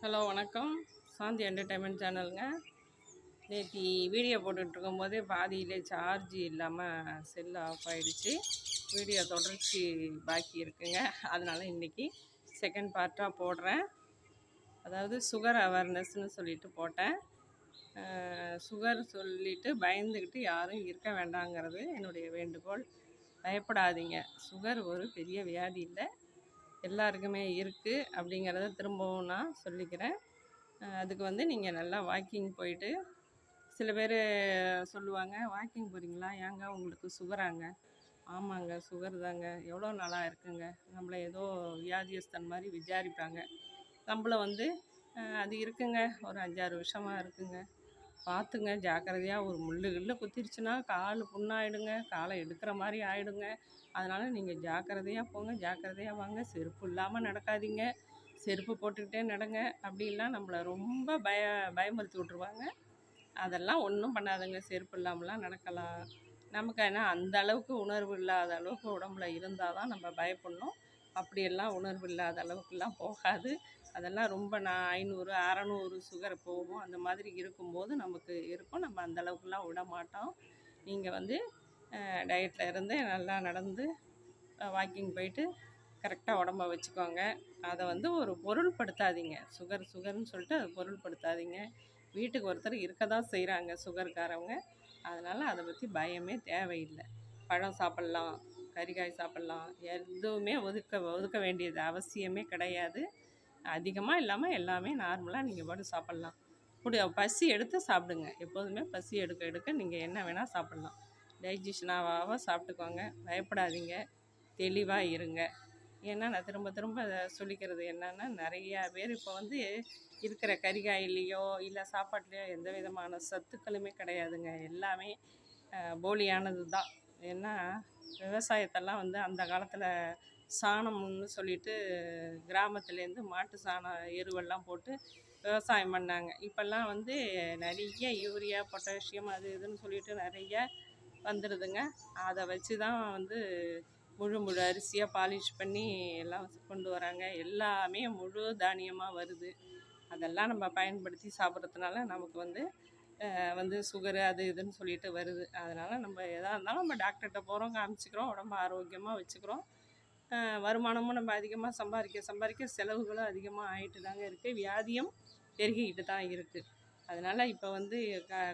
Hello வணக்கம். சாந்தி entertainment சேனலுங்க. நேற்று video போட்டுட்ருக்கும்போதே பாதியிலே சார்ஜ் இல்லாமல் செல் ஆஃப் ஆகிடுச்சு. வீடியோ தொடர்ச்சி பாக்கி இருக்குங்க. அதனால் இன்றைக்கி செகண்ட் பார்ட்டாக போடுறேன். அதாவது சுகர் அவேர்னஸ்ன்னு சொல்லிட்டு போட்டேன். சுகர் சொல்லிவிட்டு பயந்துக்கிட்டு யாரும் இருக்க வேண்டாங்கிறது என்னுடைய வேண்டுகோள். பயப்படாதீங்க. சுகர் ஒரு பெரிய வியாதி இல்லை, எல்லாருக்குமே இருக்குது அப்படிங்கிறத திரும்பவும் நான் சொல்லிக்கிறேன். அதுக்கு நீங்கள் நல்லா வாக்கிங் போயிட்டு, சில பேர் சொல்லுவாங்க, வாக்கிங் போகிறீங்களா, ஏங்க உங்களுக்கு சுகராங்க? ஆமாங்க, சுகர் தாங்க. எவ்வளோ நாளாக இருக்குங்க. நம்மளை ஏதோ வியாதியஸ்தன் மாதிரி விசாரிப்பாங்க. நம்மள அது இருக்குங்க, ஒரு 5-6 வருஷமாக இருக்குங்க. பார்த்துங்க, ஜாக்கிரதையாக. ஒரு முள்ளு கிள்ளு குத்திருச்சுன்னா கால் புண்ணாயிடுங்க, காலை எடுக்கிற மாதிரி ஆகிடுங்க. அதனால் நீங்கள் ஜாக்கிரதையாக போங்க, ஜாக்கிரதையாக வாங்க. செருப்பு இல்லாமல் நடக்காதீங்க, செருப்பு போட்டுக்கிட்டே நடங்க. அப்படின்லாம் நம்மளை ரொம்ப பயமுறுத்தி விட்ருவாங்க. அதெல்லாம் ஒன்றும் பண்ணாதுங்க, செருப்பு இல்லாமலாம் நடக்கலாம். நமக்கு ஆனால் அந்த அளவுக்கு உணர்வு இல்லாத அளவுக்கு உடம்புல இருந்தால் தான் நம்ம பயப்படணும். அப்படியெல்லாம் உணர்வு இல்லாத அளவுக்குலாம் போகாது. அதெல்லாம் ரொம்ப 500 600 சுகர் போகும். அந்த மாதிரி இருக்கும்போது நமக்கு இருக்கும். நம்ம அந்த அளவுக்குலாம் விட மாட்டோம். நீங்கள் டயட்டில் இருந்து நல்லா நடந்து வாக்கிங் போயிட்டு கரெக்டாக உடம்ப வச்சுக்கோங்க. அதை ஒரு பொருள்படுத்தாதீங்க. சுகர்னு சொல்லிட்டு அதை பொருள்படுத்தாதீங்க. வீட்டுக்கு ஒருத்தர் இருக்க தான் செய்கிறாங்க சுகர்காரவங்க. அதனால் அதை பற்றி பயமே தேவையில்லை. பழம் சாப்பிட்லாம், கறிகாய் சாப்பிட்லாம். எதுவுமே ஒதுக்க வேண்டியது அவசியமே கிடையாது. அதிகமாக இல்லாமல் எல்லாமே நார்மலாக நீங்கள் பாட்டு சாப்பிட்லாம். பசி எடுத்து சாப்பிடுங்க. எப்போதுமே பசி எடுக்க நீங்கள் என்ன வேணால் சாப்பிட்லாம். டைஜஷன் ஆக சாப்பிட்டுக்கோங்க. பயப்படாதீங்க, தெளிவாக இருங்க. ஏன்னா நான் திரும்ப திரும்ப அதை சொல்லிக்கிறது என்னென்னா, நிறையா பேர் இப்போ இருக்கிற கறிகாயிலையோ இல்லை சாப்பாட்லேயோ எந்த விதமான சத்துக்களுமே கிடையாதுங்க. எல்லாமே போலியானது தான். ஏன்னா விவசாயத்தெல்லாம் அந்த காலத்தில் சாணம்னு சொல்லிட்டு கிராமத்துலேருந்து மாட்டு சாணம் எருவெல்லாம் போட்டு விவசாயம் பண்ணாங்க. இப்போல்லாம் நிறைய யூரியா, பொட்டாசியம் அது இதுன்னு சொல்லிட்டு நிறைய வந்துடுதுங்க. அதை வச்சு தான் முழு அரிசியாக பாலிஷ் பண்ணி எல்லாம் கொண்டு வராங்க. எல்லாமே முழு தானியமாக வருது. அதெல்லாம் நம்ம பயன்படுத்தி சாப்பிட்றதுனால நமக்கு சுகரு அது இதுன்னு சொல்லிட்டு வருது. அதனால் நம்ம எதாக இருந்தாலும் நம்ம டாக்டர்கிட்ட போகிறோம், காமிச்சிக்கிறோம், உடம்பு ஆரோக்கியமாக வச்சுக்கிறோம். வருமானமும் நம்ம அதிகமாக சம்பாதிக்க செலவுகளும் அதிகமாக ஆகிட்டு தாங்க இருக்குது. வியாதியும் பெருகிக்கிட்டு தான் இருக்குது. அதனால் இப்போ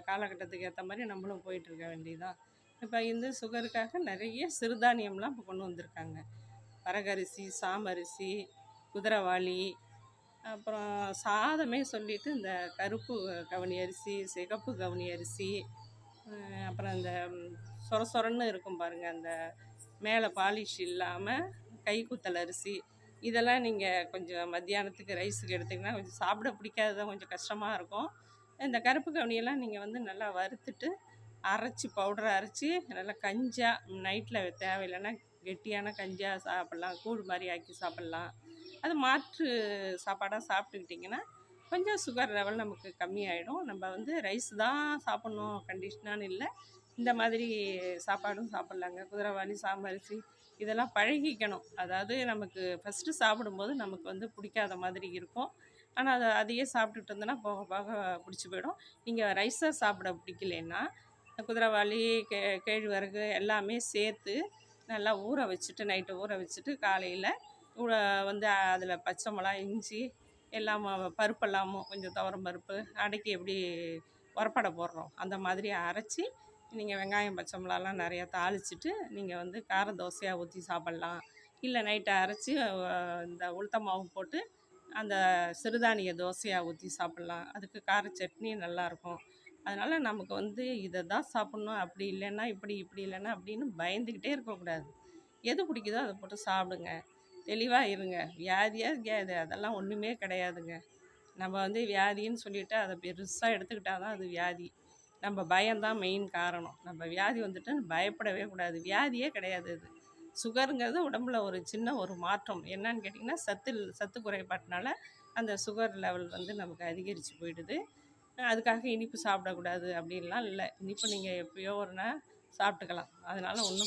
காலகட்டத்துக்கு ஏற்ற மாதிரி நம்மளும் போயிட்டுருக்க வேண்டியதுதான். இப்போ சுகருக்காக நிறைய சிறுதானியம்லாம் இப்போ கொண்டு வந்திருக்காங்க. வரகரிசி, சாமரிசி, குதிரைவாளி, அப்புறம் சாதமே சொல்லிவிட்டு இந்த கருப்பு கவுனி அரிசி, சிகப்பு கவுனி அரிசி, அப்புறம் இந்த சொரன்னு இருக்கும் பாருங்கள், அந்த மேலே பாலிஷ் இல்லாமல் கைக்குத்தல் அரிசி. இதெல்லாம் நீங்கள் கொஞ்சம் மத்தியானத்துக்கு ரைஸுக்கு எடுத்திங்கன்னா கொஞ்சம் சாப்பிட பிடிக்காததான், கொஞ்சம் கஷ்டமாக இருக்கும். இந்த கருப்பு கவுனியெல்லாம் நீங்கள் நல்லா வறுத்துட்டு அரைச்சி பவுடரை அரைச்சி நல்லா கஞ்சாக நைட்டில் தேவையில்லைன்னா கெட்டியான கஞ்சியாக சாப்பிட்லாம், கூழ் மாதிரி ஆக்கி சாப்பிட்லாம். அது மாற்று சாப்பாடாக சாப்பிட்டுக்கிட்டிங்கன்னா கொஞ்சம் சுகர் லெவல் நமக்கு கம்மியாயிடும். நம்ம ரைஸ் தான் சாப்பிட்ணும் கண்டிஷனானு இல்லை, இந்த மாதிரி சாப்பாடும் சாப்பிட்லாங்க. குதிரைவாளி, சாமரிசி இதெல்லாம் பழகிக்கணும். அதாவது நமக்கு ஃபஸ்ட்டு சாப்பிடும்போது நமக்கு பிடிக்காத மாதிரி இருக்கும். ஆனால் அதையே சாப்பிட்டுட்டு இருந்தோன்னா போக போக பிடிச்சி போயிடும். நீங்கள் ரைஸாக சாப்பிட பிடிக்கலன்னா குதிரைவாளி, கேழ்வரகு எல்லாமே சேர்த்து நல்லா ஊற வச்சுட்டு, நைட்டு ஊற வச்சுட்டு காலையில் அதில் பச்சை மிளகா, இஞ்சி எல்லாம் பருப்பெல்லாமும் கொஞ்சம் துவரம் பருப்பு அடைக்கி எப்படி உரப்படை போடுறோம் அந்த மாதிரி அரைச்சி நீங்கள் வெங்காயம், பச்சை மிளகாலாம் நிறையா தாளிச்சிட்டு நீங்கள் கார தோசையாக ஊற்றி சாப்பிட்லாம். இல்லை நைட்டை அரைச்சி இந்த உளுத்த மாவு போட்டு அந்த சிறுதானிய தோசையாக ஊற்றி சாப்பிட்லாம். அதுக்கு கார சட்னி நல்லாயிருக்கும். அதனால் நமக்கு இதை தான் சாப்பிட்ணும், அப்படி இல்லைன்னா இப்படி இல்லைன்னா அப்படின்னு பயந்துக்கிட்டே இருக்கக்கூடாது. எது பிடிக்குதோ அதை போட்டு சாப்பிடுங்க, தெளிவாக இருங்க. வியாதியாக அதெல்லாம் ஒன்றுமே கிடையாதுங்க. நம்ம வியாதின்னு சொல்லிவிட்டு அதை பெருசாக எடுத்துக்கிட்டால் தான் அது வியாதி. நம்ம பயம்தான் மெயின் காரணம். நம்ம வியாதி வந்துட்டுன்னு பயப்படவே கூடாது. வியாதியே கிடையாது அது. சுகருங்கிறது உடம்புல ஒரு சின்ன ஒரு மாற்றம். என்னன்னு கேட்டிங்கன்னா சத்து குறைபாட்டினால அந்த சுகர் லெவல் நமக்கு அதிகரித்து போயிடுது. அதுக்காக இனிப்பு சாப்பிடக்கூடாது அப்படின்லாம் இல்லை. இனிப்பு நீங்கள் எப்பயோ ஒரு நாள் சாப்பிட்டுக்கலாம். அதனால் ஒன்றும்